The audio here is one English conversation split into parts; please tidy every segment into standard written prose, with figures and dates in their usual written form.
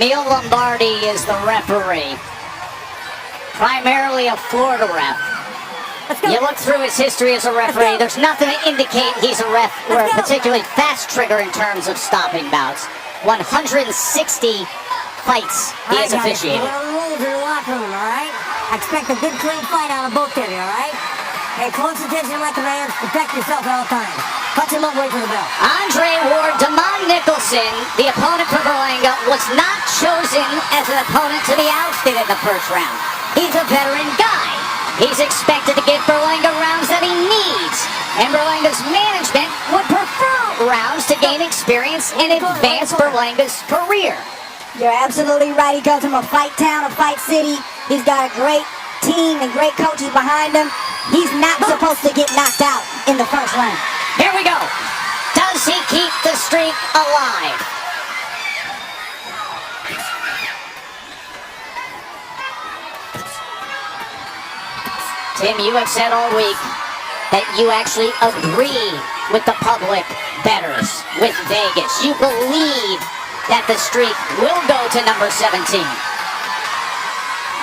Emil Lombardi is the referee. Primarily a Florida ref. You look through his history as a referee, there's nothing to indicate he's a ref or a particularly fast trigger in terms of stopping bouts. 160 fights he has officiated. Rules in the locker room, all right? I expect a good, clean fight out of both of you, all right? Pay close attention to my commands. Protect yourself at all times. Punch him up, wait for the bell. Andre Ward, Nicholson, the opponent for Berlanga, was not chosen as an opponent to be ousted in the first round. He's a veteran guy. He's expected to give Berlanga rounds that he needs. And Berlanga's management would prefer rounds to gain experience and advance Berlanga's career. You're absolutely right. He comes from a fight town, a fight city. He's got a great team and great coaches behind him. He's not supposed to get knocked out in the first round. Here we go. Does he keep the streak alive? Tim, you have said all week that you actually agree with the public bettors, with Vegas. You believe that the streak will go to number 17.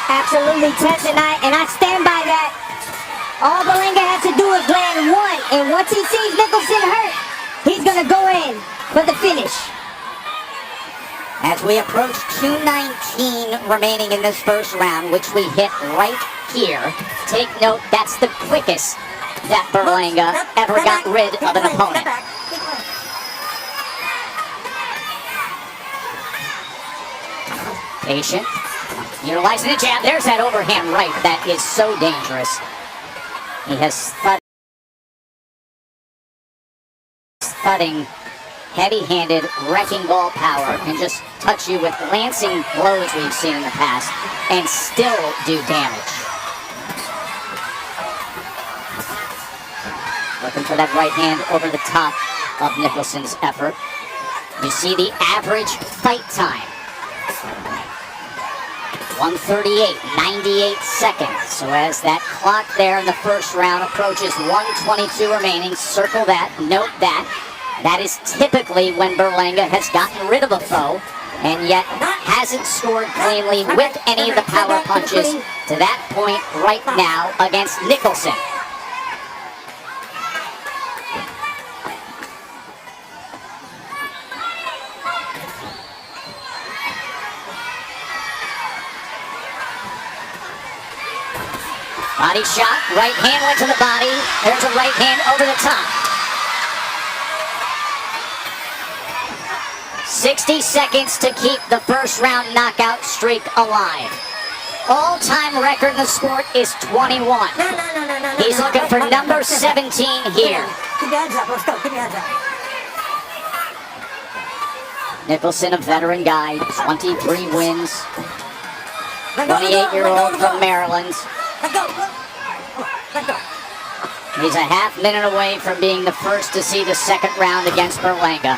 Absolutely, Tess, and I stand by that. All Berlanga has to do is land one, and once he sees Nicholson hurt, he's gonna go in for the finish. As we approach 2:19 remaining in this first round, which we hit right here, take note that's the quickest that Berlanga ever got rid of an opponent. Patient, utilizing the jab. There's that overhand right that is so dangerous. He has thudding, heavy-handed, wrecking ball power, can just touch you with lancing blows we've seen in the past and still do damage. Looking for that right hand over the top of Nicholson's effort. You see the average fight time. 138, 98 seconds. So as that clock there in the first round approaches 122 remaining, circle that, note that. That is typically when Berlanga has gotten rid of a foe and yet hasn't scored cleanly with any of the power punches to that point right now against Nicholson. Body shot, right hand went to the body. There's a right hand over the top. 60 seconds to keep the first round knockout streak alive. All-time record in the sport is 21. No. He's looking for number 17 here. Keep your heads up, let's go, keep your heads up. Nicholson, a veteran guy, 23 wins. 28-year-old from Maryland. Let go. Let go. He's a half minute away from being the first to see the second round against Berlanga.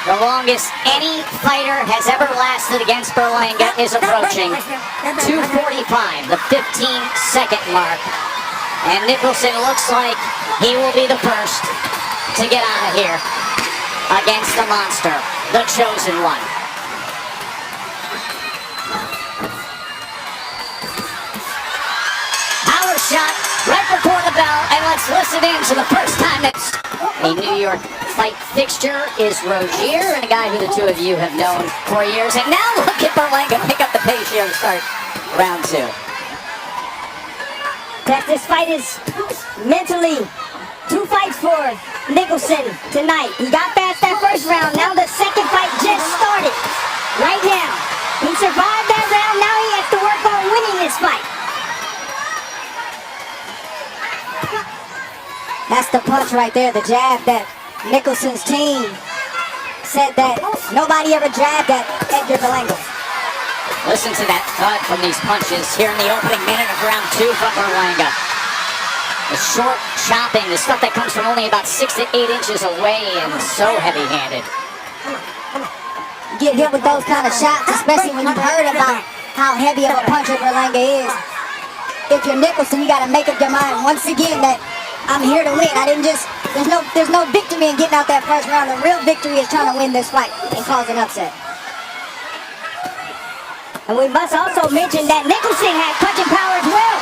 The longest any fighter has ever lasted against Berlanga is approaching 2:45, the 15-second mark. And Nicholson looks like he will be the first to get out of here against the monster, the chosen one. Power shot right before the bell, and let's listen in to the first time that a New York fight fixture is Rozier, and a guy who the two of you have known for years. And now look at Berlanga pick up the pace here to start round two. This fight is mentally 2 fights for Nicholson tonight. He got past that first round. Now the second fight just started. Right now. He survived that round. Now he has to work on winning this fight. That's the punch right there, the jab that Nicholson's team said that nobody ever jabbed at Edgar Berlanga. Listen to that thud from these punches here in the opening minute of round two from Berlanga. The short chopping, the stuff that comes from only about 6 to 8 inches away and so heavy-handed. Get hit with those kind of shots, especially when you've heard about how heavy of a puncher Berlanga is. If you're Nicholson, you got to make up your mind once again that I'm here to win. I didn't just There's no victory in getting out that first round. The real victory is trying to win this fight and cause an upset. And we must also mention that Nicholson had punching power as well.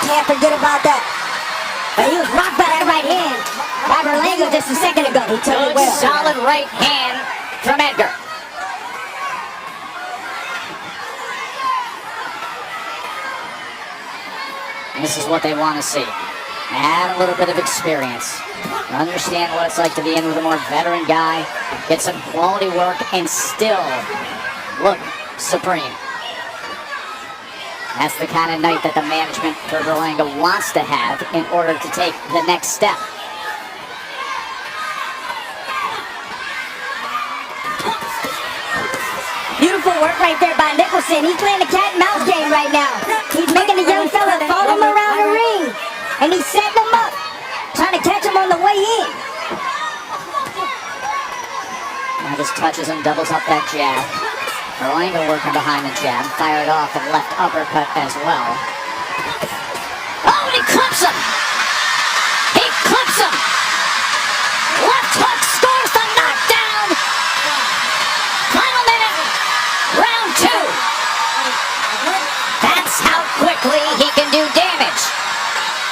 Can't forget about that. But he was rocked by that right hand by Berlanga just a second ago. He took it Good, well. solid right hand from Edgar. This is what they want to see. Add a little bit of experience. Understand what it's like to be in with a more veteran guy. Get some quality work and still look supreme. That's the kind of night that the management for Berlanga wants to have in order to take the next step. Beautiful work right there by Nicholson. He's playing the cat and mouse game right now. He's making the young fella follow him around the ring. And he's setting him up, trying to catch him on the way in. Now just touches him, doubles up that jab. Berlanga working behind the jab, fired off a left uppercut as well. Oh, and he clips him! He clips him! Left hook scores the knockdown! Final minute, round 2. That's how quickly he can do damage.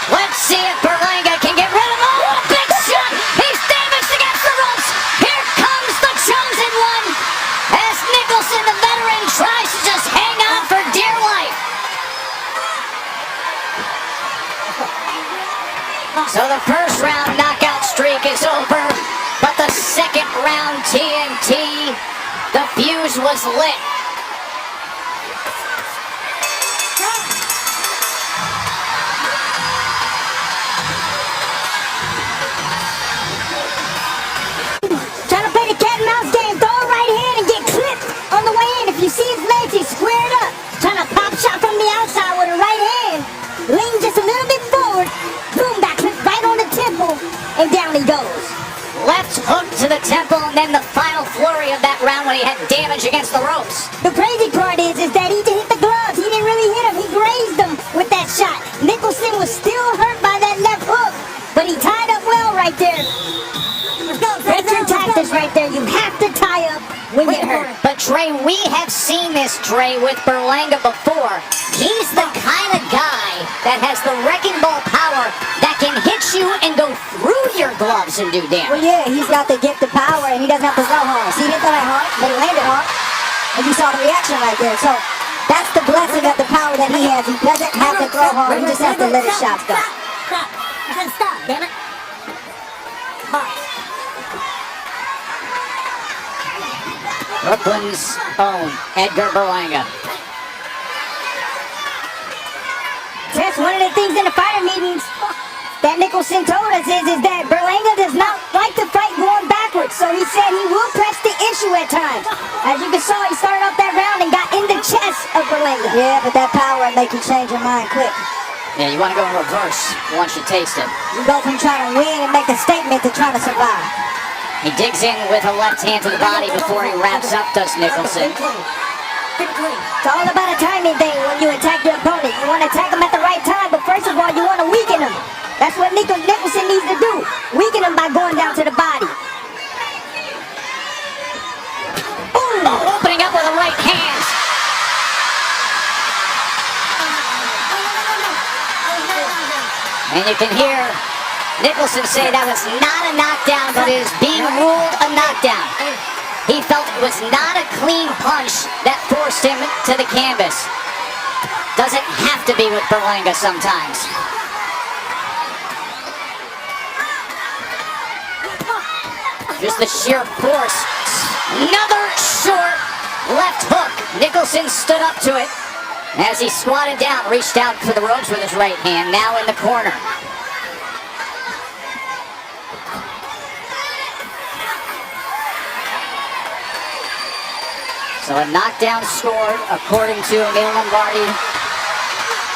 Let's see if Berlanga can get rid of him. Oh, a big shot! He's damaged against the ropes! Here comes the chosen one! As Nicholson, the veteran, tries to just hang on for dear life. So the first round knockout streak is over, but the second round TNT, the fuse was lit. Trying to play the cat and mouse game. Throw a right hand and get clipped on the way in. If you see his legs, he's squared up. Trying to pop shot from the outside with a right hand. Lean just a little bit forward. Boom, got clipped right on the temple. And down he goes. Left hook to the temple, and then the final flurry of that round when he had damage against the ropes. The crazy part is that he hit the gloves. He didn't really hit him. He grazed him with that shot. Nicholson was still hurt by that left hook. But he tied up well right there. Veteran tactics right there. You have to tie up when you're hurt. But Dre, we have seen this, Dre, with Berlanga before. He's the kind of guy that has the wrecking ball power that can hit you and go through your gloves and do Well, damage. yeah, he's got the gift of power, and he doesn't have to throw hard. See, he didn't throw that hard, but he landed hard. And you saw the reaction right there. So that's the blessing of the power that he has. He doesn't have to throw hard. He just has to let his shots go. Stop, damn it. Brooklyn's own Edgar Berlanga. That's one of the things in the fighter meetings that Nicholson told us is that Berlanga does not like to fight going backwards. So he said he will press the issue at times. As you can saw, he started off that round and got in the chest of Berlanga. Yeah, but that power will make you change your mind quick. Yeah, you want to go in reverse once you taste it. You go from trying to win and make a statement to trying to survive. He digs in with a left hand to the body before he wraps up, does Nicholson. It's all about a timing thing when you attack your opponent. You want to attack him at the right time, but first of all, you want to weaken him. That's what Nicholson needs to do. Weaken him by going down to the body. Boom! Oh, opening up with a right hand. And you can hear Nicholson say that was not a knockdown, but it is being ruled a knockdown. He felt it was not a clean punch that forced him to the canvas. Doesn't have to be with Berlanga sometimes. Just the sheer force. Another short left hook. Nicholson stood up to it as he squatted down, reached out for the ropes with his right hand, now in the corner. So a knockdown scored according to Emil Lombardi,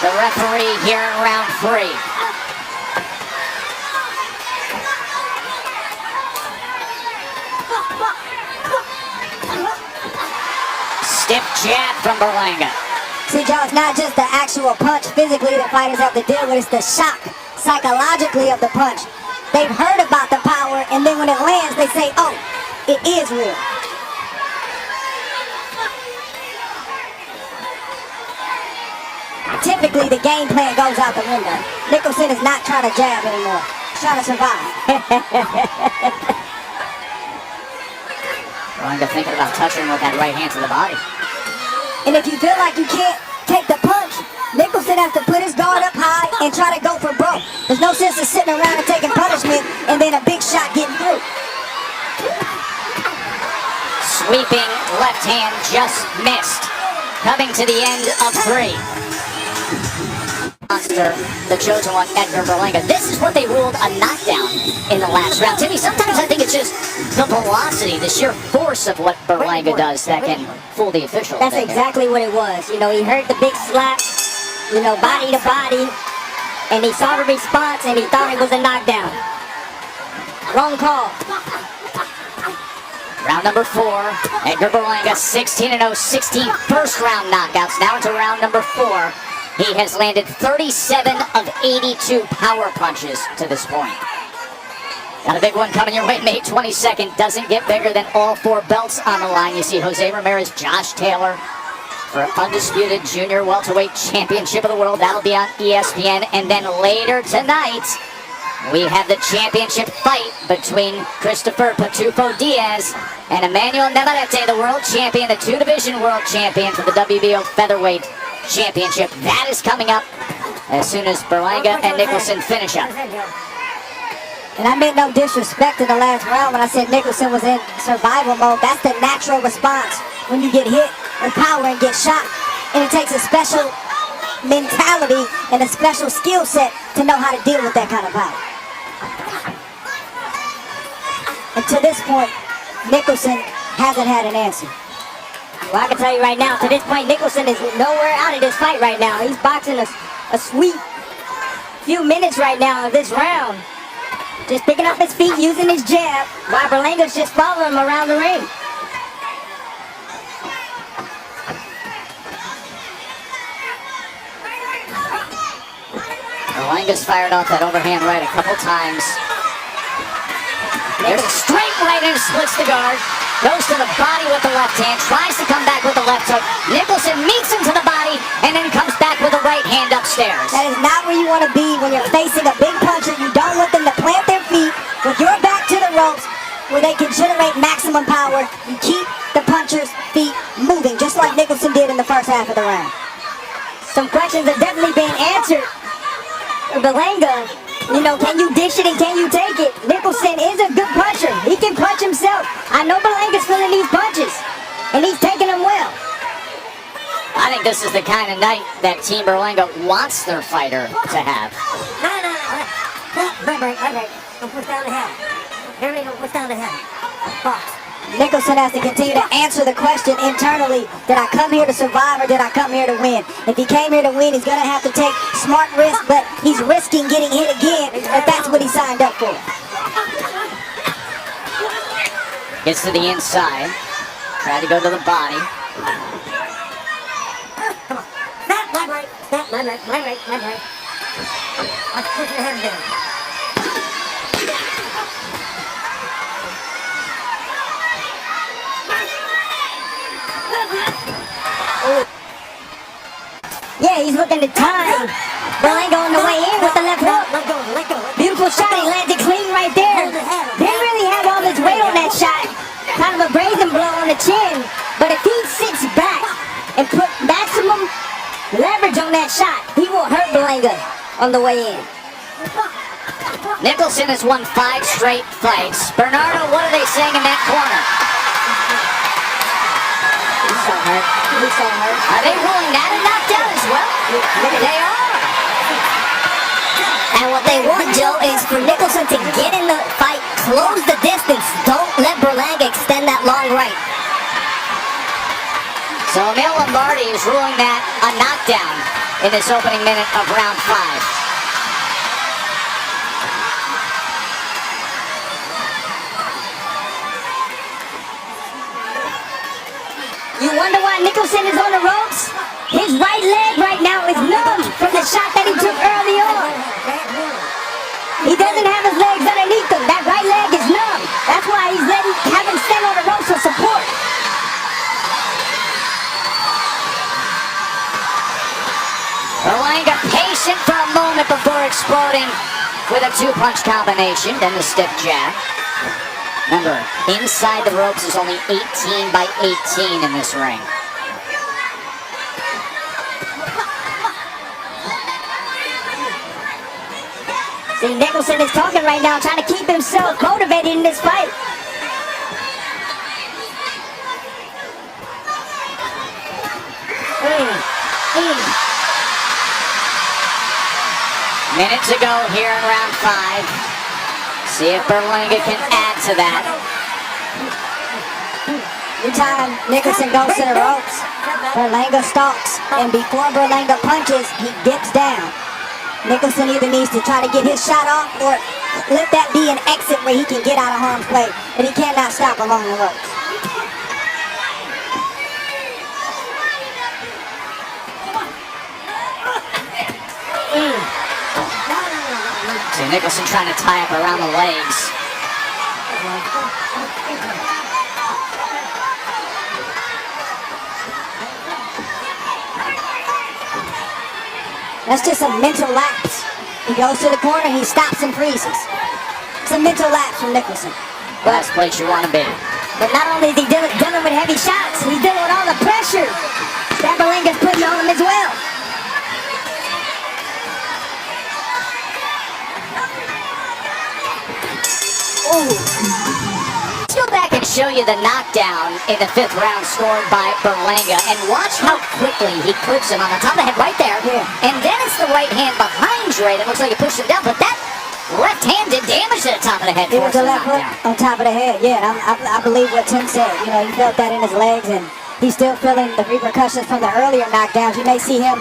the referee here in round 3. Stiff jab from Berlanga. See, Joe, it's not just the actual punch physically that fighters have to deal with. It's the shock psychologically of the punch they've heard about the power, and then when it lands, they say, oh, it is real. Typically, the game plan goes out the window. Nicholson is not trying to jab anymore. He's trying to survive. Berlanga thinking about touching with that right hand to the body. And if you feel like you can't take the punch, Nicholson has to put his guard up high and try to go for broke. There's no sense in sitting around and taking punishment and then a big shot getting through. Sweeping left hand just missed. Coming to the end of 3. Monster, the chosen one, Edgar Berlanga. This is what they ruled a knockdown in the last round. Timmy, sometimes I think it's just the velocity, the sheer force of what Berlanga does that can fool the official. That's exactly what it was. You know, he heard the big slap, you know, body to body, and he saw the response and he thought it was a knockdown. Wrong call. Round number 4, Edgar Berlanga, 16-0, 16 first round knockouts. Now into round number 4. He has landed 37 of 82 power punches to this point. Got a big one coming your way, May 22nd. Doesn't get bigger than all 4 belts on the line. You see Jose Ramirez, Josh Taylor for undisputed junior welterweight championship of the world. That'll be on ESPN. And then later tonight, we have the championship fight between Christopher Pitufo Diaz and Emmanuel Navarrete, the world champion, the 2-division world champion for the WBO featherweight championship. That is coming up as soon as Berlanga and Nicholson finish up. And I meant no disrespect in the last round when I said Nicholson was in survival mode. That's the natural response when you get hit with power and get shot. And it takes a special mentality and a special skill set to know how to deal with that kind of power. And to this point, Nicholson hasn't had an answer. Well, I can tell you right now, to this point, Nicholson is nowhere out of this fight right now. He's boxing a sweet few minutes right now of this round. Just picking up his feet, using his jab, while Berlanga's just following him around the ring. Berlanga's fired off that overhand right a couple times. There's a straight right and splits the guard. Goes to the body with the left hand, tries to come back with the left hook. Nicholson meets him to the body and then comes back with a right hand upstairs. That is not where you want to be when you're facing a big puncher. You don't want them to plant their feet with your back to the ropes where they can generate maximum power. You keep the puncher's feet moving, just like Nicholson did in the first half of the round. Some questions are definitely being answered. Berlanga, you know, can you dish it and can you take it? Nicholson is a good puncher. He can punch himself. I know Berlanga's feeling these punches, and he's taking them well. I think this is the kind of night that Team Berlanga wants their fighter to have. Right. Don't push down the head. Here we go, push down the head. Box. Nicholson has to continue to answer the question internally. Did I come here to survive or did I come here to win? If he came here to win, he's going to have to take smart risks, but he's risking getting hit again if that's what he signed up for. Gets to the inside. Try to go to the body. Come on. Snap, leg right. Snap, leg right. Let's push your hand down. Yeah, he's looking to time. Berlanga on the way in with the left hook. Let go. Beautiful shot. He landed clean right there. Didn't really have all his weight on that shot. Kind of a brazen blow on the chin. But if he sits back and put maximum leverage on that shot, he will hurt Berlanga on the way in. Nicholson has won 5 straight fights. Bernardo, what are they saying in that corner? He's so hurt. Are they ruling that a knockdown as well? They are. And what they want, Joe, is for Nicholson to get in the fight, close the distance. Don't let Berlanga extend that long right. So Emil Lombardi is ruling that a knockdown in this opening minute of round 5. You wonder why Nicholson is on the ropes? His right leg right now is numb from the shot that he took early on. He doesn't have his legs underneath. Berlanga patient for a moment before exploding with a two-punch combination, then the stiff jab. Remember, inside the ropes is only 18 by 18 in this ring. See, Nicholson is talking right now, trying to keep himself motivated in this fight. Minute to go here in round 5. See if Berlanga can add to that. Every time Nicholson goes to the ropes, Berlanga stalks, and before Berlanga punches, he dips down. Nicholson either needs to try to get his shot off or let that be an exit where he can get out of harm's way, but he cannot stop along the ropes. See Nicholson trying to tie up around the legs. That's just a mental lapse. He goes to the corner, he stops and freezes. It's a mental lapse from Nicholson. Last place you want to be. But not only is he dealing with heavy shots, he's dealing with all the pressure that Berlanga's putting on him as well. Let's go back and show you the knockdown in the 5th round scored by Berlanga, and watch how quickly he clips him on the top of the head right there. Yeah. And then it's the right hand behind Dre that looks like it pushed him down, but that left hand did damage to the top of the head. It was forcing a the left hook knockdown. on top of the head, yeah. And I believe what Tim said. You know, he felt that in his legs, and he's still feeling the repercussions from the earlier knockdowns. You may see him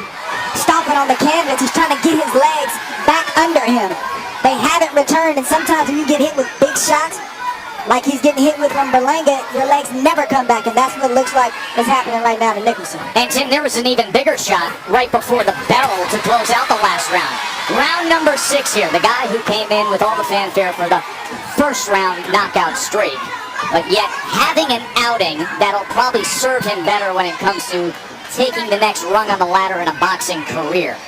stomping on the canvas. He's trying to get his legs back under him. They haven't returned, and sometimes when you get hit with big shots, like he's getting hit with from Berlanga, your legs never come back, and that's what it looks like is happening right now to Nicholson. And Tim, there was an even bigger shot right before the bell to close out the last round. Round number 6 here, the guy who came in with all the fanfare for the first round knockout streak, but yet having an outing that'll probably serve him better when it comes to taking the next rung on the ladder in a boxing career.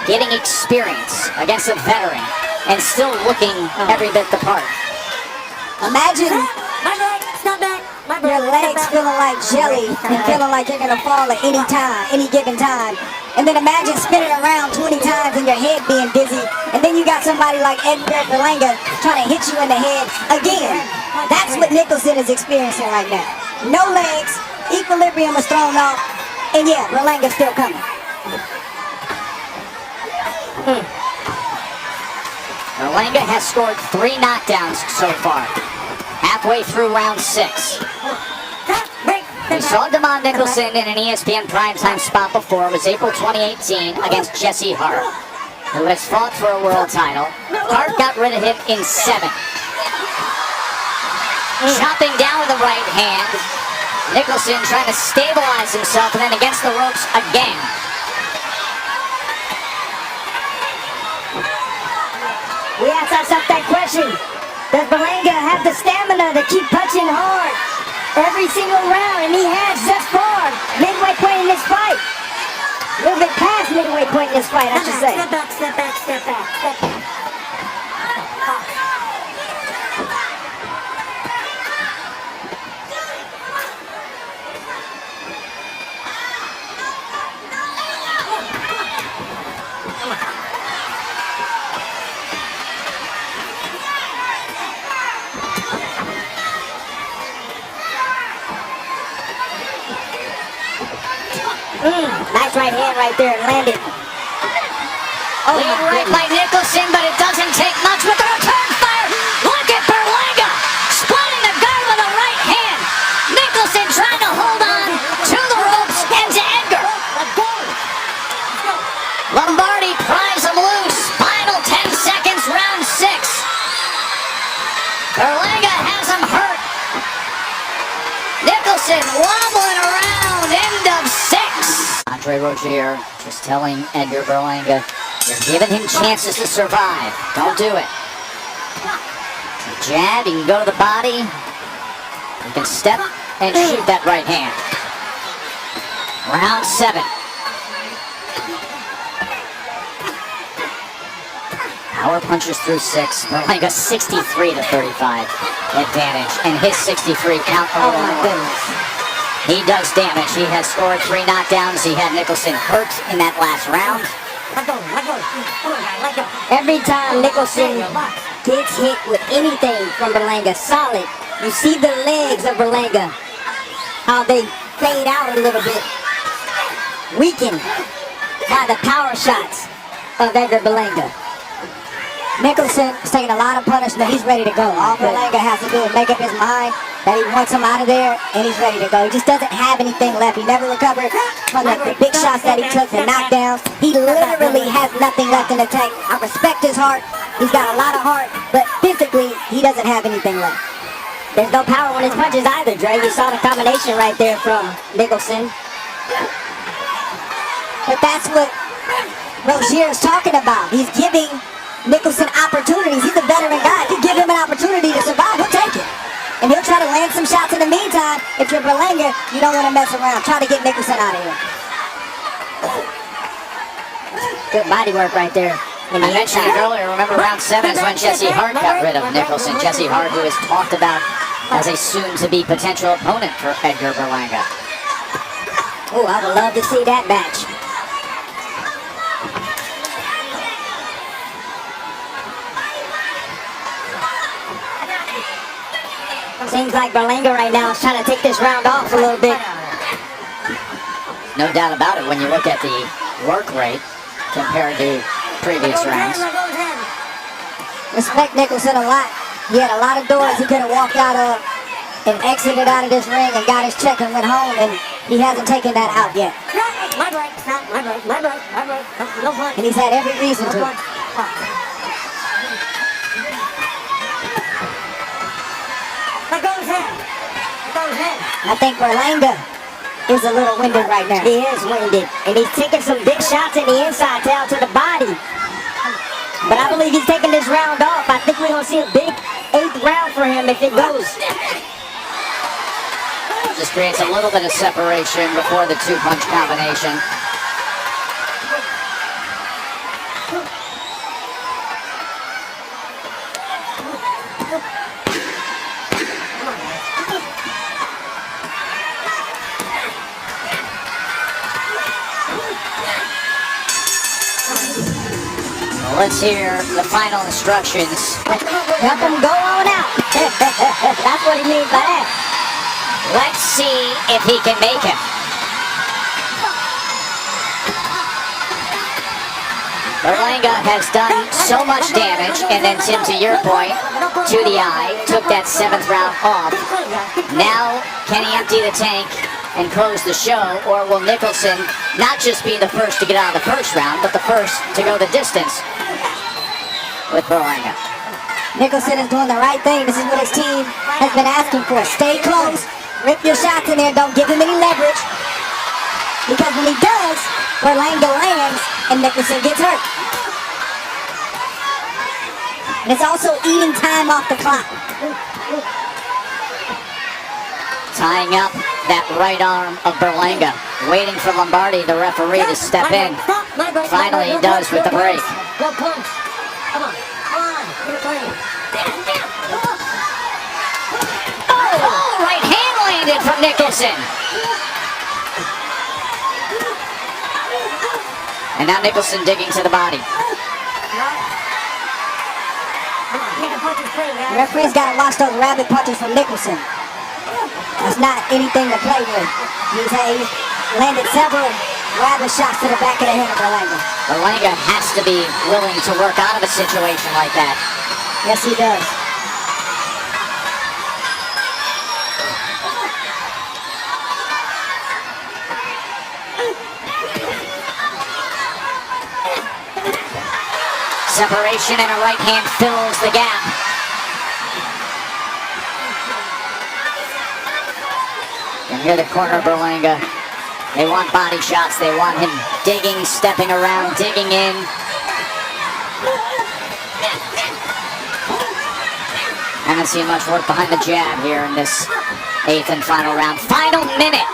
Getting experience against a veteran and still looking every bit the part. Imagine My leg, stop back. My your legs feeling like jelly and feeling like you're gonna fall at any time, any given time. And then imagine spinning around 20 times and your head being dizzy. And then you got somebody like Edgar Berlanga trying to hit you in the head again. That's what Nicholson is experiencing right now. No legs, equilibrium was thrown off, and yeah, Berlanga's still coming. Berlanga has scored 3 knockdowns so far, halfway through round 6. We saw Damon Nicholson in an ESPN primetime spot before. It was April 2018 against Jesse Hart, who has fought for a world title. Hart got rid of him in 7. Chopping down with the right hand. Nicholson trying to stabilize himself, and then against the ropes again. We asked ourselves that question. Does Berlanga have the stamina to keep punching hard every single round? And he has thus far, midway point in this fight. A little bit past midway point in this fight, I should say. Step back, step back, step back, step back. Nice right hand right there, landed. Oh, right by Nicholson, but it doesn't take much with the return fire. Look at Berlanga splitting the guard with a right hand. Nicholson trying to hold on to the ropes and to Edgar. Lombardi pries him loose. Final 10 seconds, round 6. Berlanga has him hurt. Nicholson wobbling around, end of 6. Andre Rozier just telling Edgar Berlanga, you're giving him chances to survive. Don't do it. Jab, you can go to the body. You can step and shoot that right hand. Round 7. Power punches through 6. Berlanga 63 to 35 advantage. And his 63 count a Oh little my more. goodness. He does damage. He has scored 3 knockdowns. He had Nicholson hurt in that last round. Let go, let go. Come on, guys, let go. Every time Nicholson gets hit with anything from Berlanga, solid, you see the legs of Berlanga, how they fade out a little bit, weakened by the power shots of Edgar Berlanga. Nicholson is taking a lot of punishment. He's ready to go. All Berlanga has to do is make up his mind that he wants him out of there, and he's ready to go. He just doesn't have anything left. He never recovered from the big shots that he took, the knockdowns. He literally has nothing left in the tank. I respect his heart. He's got a lot of heart, but physically, he doesn't have anything left. There's no power on his punches either, Dre. You saw the combination right there from Nicholson. But that's what Rozier is talking about. He's giving Nicholson opportunities. He's a veteran guy. If you give him an opportunity to survive, he'll take it. And he'll try to land some shots in the meantime. If you're Berlanga, you don't want to mess around. Try to get Nicholson out of here. Good body work right there. I mentioned it earlier. Remember round 7 is when Jesse Hart got rid of Nicholson. Jesse Hart, who is talked about as a soon-to-be potential opponent for Edgar Berlanga. Oh, I would love to see that match. Seems like Berlanga right now is trying to take this round off a little bit. No doubt about it when you look at the work rate compared to previous rounds. Respect Nicholson a lot. He had a lot of doors he could have walked out of and exited out of this ring and got his check and went home, and he hasn't taken that out yet. My break, stop, my break, my break, my break. No punch. And he's had every reason to. Let go of his head. Let go of his head. I think Berlanga is a little winded right now. He is winded. And he's taking some big shots in the inside tail to the body. But I believe he's taking this round off. I think we're going to see a big 8th round for him if it goes. Just creates a little bit of separation before the 2-punch combination. Let's hear the final instructions. Help him go on out. That's what he means by that. Let's see if he can make it. Berlanga has done so much damage, and then Tim, to your point, to the eye, took that 7th round off. Now, can he empty the tank and close the show, or will Nicholson not just be the first to get out of the first round, but the first to go the distance with Berlanga? Nicholson is doing the right thing. This is what his team has been asking for. Stay close. Rip your shots in there. Don't give him any leverage. Because when he does, Berlanga lands and Nicholson gets hurt. And it's also eating time off the clock. Tying up that right arm of Berlanga, waiting for Lombardi, the referee, to step in. Finally he does with the break. Go punch. Come on. Come on. Get it clean. Oh, right hand landed from Nicholson. And now Nicholson digging to the body. The referee's got to watch those rabbit punches from Nicholson. That's not anything to play with. He's landed several rabbit shots to the back of the head of Berlanga. Berlanga has to be willing to work out of a situation like that. Yes, he does. Separation and a right hand fills the gap. And here the corner of Berlanga. They want body shots. They want him digging, stepping around, digging in. Haven't seen much work behind the jab here in this 8th and final round. Final minute.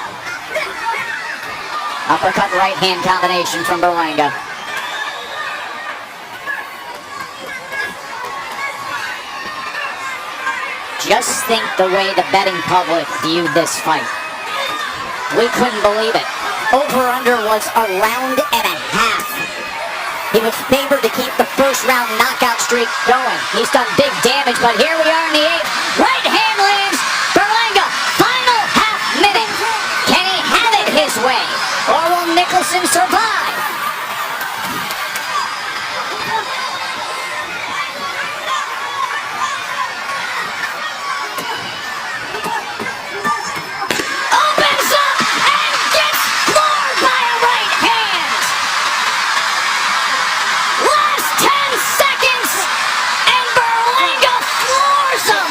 Uppercut right hand combination from Berlanga. Just think the way the betting public viewed this fight. We couldn't believe it. Over-under was a round and a half. He was favored to keep the first round knockout streak going. He's done big damage, but here we are in the 8th. Right hand lands. Berlanga, final half minute. Can he have it his way? Or will Nicholson survive? Opens up and gets floored by a right hand. Last 10 seconds and Berlanga floors him.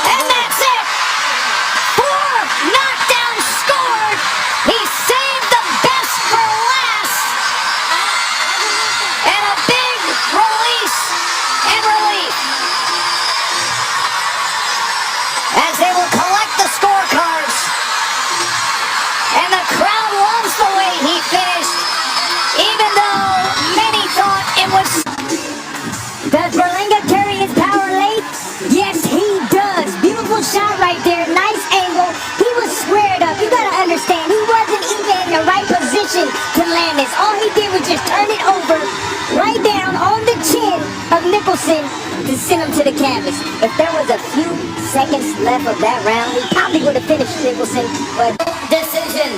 And that's it. 4 knockdowns scored. He saved the best for last. And a big release and relief. As they will collect the scorecards. And the crowd loves the way he finished. Even though many thought it was... Does Berlanga carry his power late? Yes, he does. Beautiful shot right there. Nice angle. He was squared up. You gotta understand, he wasn't even in the right position to land this. All he did was just turn it over right down on the chin of Nicholson to send him to the canvas. If there was a few seconds left of that round, he probably would have finished Nicholson, but... Decision.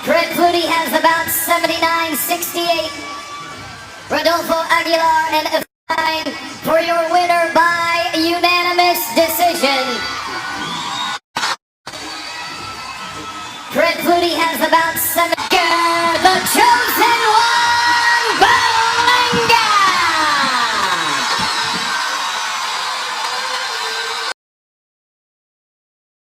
Fred Flutie has about 79-68. Rodolfo Aguilar and Efrain for your winner by unanimous decision. Fred Flutie has about